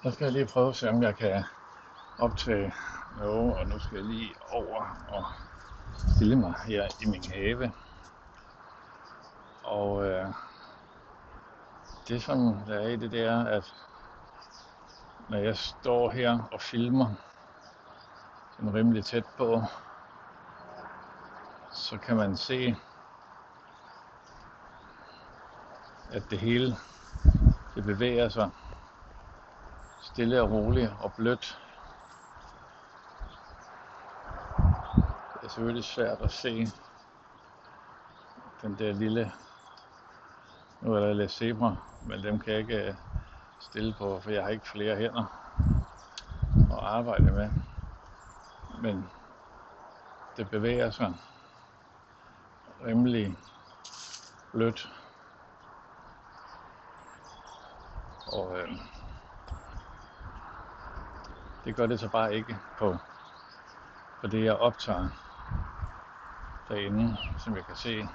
Så skal jeg lige prøve at se, om jeg kan optage noget, og nu skal jeg lige over og stille mig her i min have. Og det som der er i det, det er, at når jeg står her og filmer sådan rimelig tæt på, så kan man se, at det hele det bevæger sig stille og roligt og blødt. Det er selvfølgelig svært at se den der lille, nu er der lidt zebra, men dem kan jeg ikke stille på, for jeg har ikke flere hænder at arbejde med. Men det bevæger sig rimelig blødt. Og det gør det så bare ikke på det jeg optager derinde, som jeg kan se.